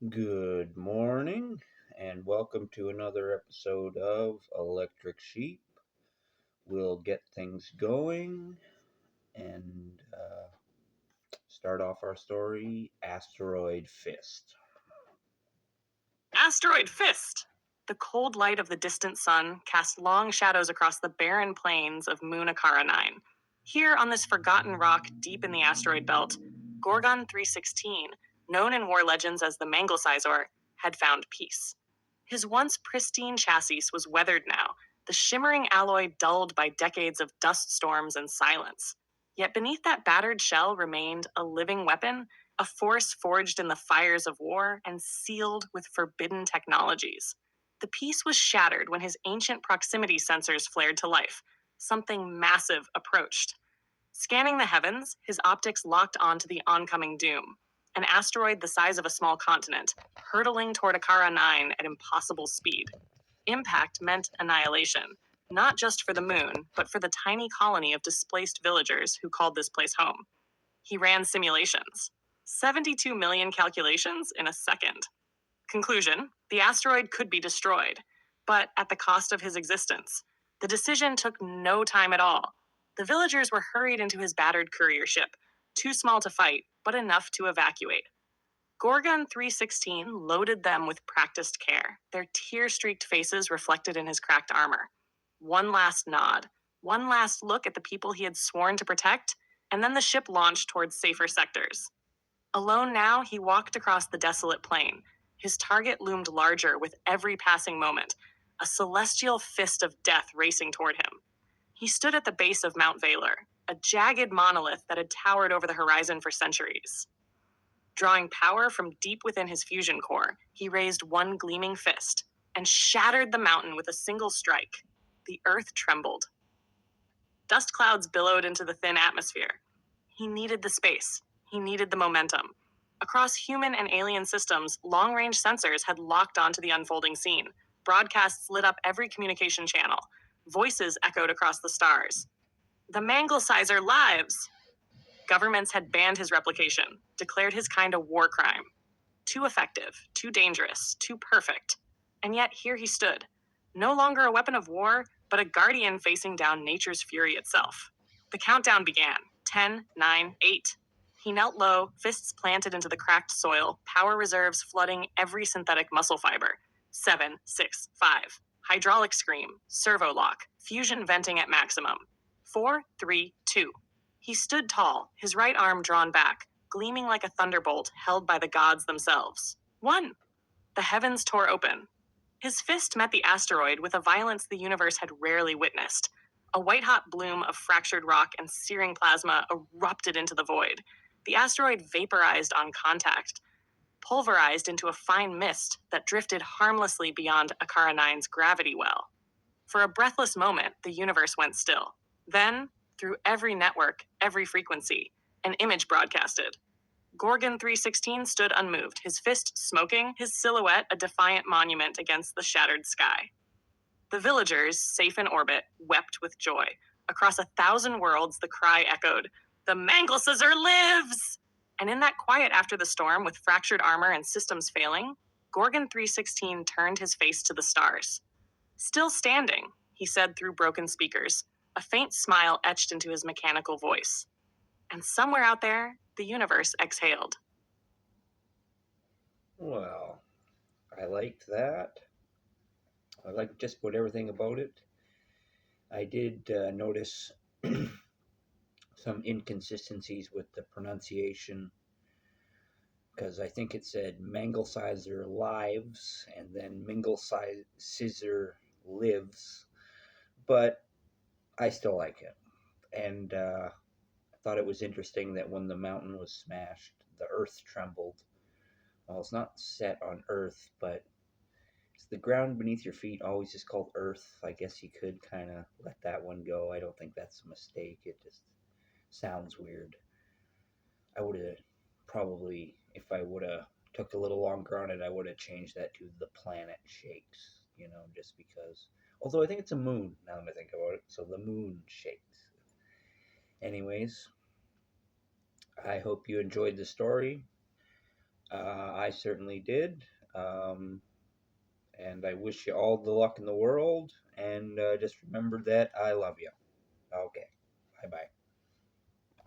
Good morning, and welcome to another episode of Electric Sheep. We'll get things going and start off our story Asteroid Fist. Asteroid Fist! The cold light of the distant sun cast long shadows across the barren plains of Moon Akara 9. Here on this forgotten rock deep in the asteroid belt, Gorgon 316, known in war legends as the Manglesizor, had found peace. His once pristine chassis was weathered now, the shimmering alloy dulled by decades of dust storms and silence. Yet beneath that battered shell remained a living weapon, a force forged in the fires of war and sealed with forbidden technologies. The piece was shattered when his ancient proximity sensors flared to life. Something massive approached. Scanning the heavens, his optics locked onto the oncoming doom. An asteroid the size of a small continent, hurtling toward Akara 9 at impossible speed. Impact meant annihilation, not just for the moon, but for the tiny colony of displaced villagers who called this place home. He ran simulations. 72 million calculations in a second. Conclusion: the asteroid could be destroyed, but at the cost of his existence. The decision took no time at all. The villagers were hurried into his battered courier ship, too small to fight, but enough to evacuate. Gorgon 316 loaded them with practiced care, their tear-streaked faces reflected in his cracked armor. One last nod, one last look at the people he had sworn to protect, and then the ship launched towards safer sectors. Alone now, he walked across the desolate plain. His target loomed larger with every passing moment, a celestial fist of death racing toward him. He stood at the base of Mount Valor, a jagged monolith that had towered over the horizon for centuries. Drawing power from deep within his fusion core, he raised one gleaming fist and shattered the mountain with a single strike. The earth trembled. Dust clouds billowed into the thin atmosphere. He needed the space. He needed the momentum. Across human and alien systems, long-range sensors had locked onto the unfolding scene. Broadcasts lit up every communication channel. Voices echoed across the stars. The Manglesizor lives! Governments had banned his replication, declared his kind a war crime. Too effective, too dangerous, too perfect. And yet here he stood. No longer a weapon of war, but a guardian facing down nature's fury itself. The countdown began. 10, 9, 8. He knelt low, fists planted into the cracked soil, power reserves flooding every synthetic muscle fiber. 7, 6, 5. Hydraulic scream, servo lock, fusion venting at maximum. 4, 3, 2. He stood tall, his right arm drawn back, gleaming like a thunderbolt held by the gods themselves. 1. The heavens tore open. His fist met the asteroid with a violence the universe had rarely witnessed. A white-hot bloom of fractured rock and searing plasma erupted into the void. The asteroid vaporized on contact, pulverized into a fine mist that drifted harmlessly beyond Akara 9's gravity well. For a breathless moment, the universe went still. Then, through every network, every frequency, an image broadcasted. Gorgon 316 stood unmoved, his fist smoking, his silhouette a defiant monument against the shattered sky. The villagers, safe in orbit, wept with joy. Across 1,000 worlds, the cry echoed, "The Manglesizor lives!" And in that quiet after the storm, with fractured armor and systems failing, Gorgon 316 turned his face to the stars. "Still standing," he said through broken speakers, a faint smile etched into his mechanical voice. And somewhere out there, the universe exhaled. Well, I liked that. I liked just about everything about it. I did notice some inconsistencies with the pronunciation because I think it said Manglesizer lives and then Minglesizer lives, but I still like it. And I thought it was interesting that when the mountain was smashed, the earth trembled. Well, it's not set on earth, but is the ground beneath your feet always just called earth? I guess you could kind of let that one go. I don't think that's a mistake. It just sounds weird. I would have probably, if I would have took a little longer on it, I would have changed that to the planet shakes, just because. Although I think it's a moon now that I think about it, so the moon shakes. Anyways, I hope you enjoyed the story. I certainly did. Um, and I wish you all the luck in the world. And just remember that I love you.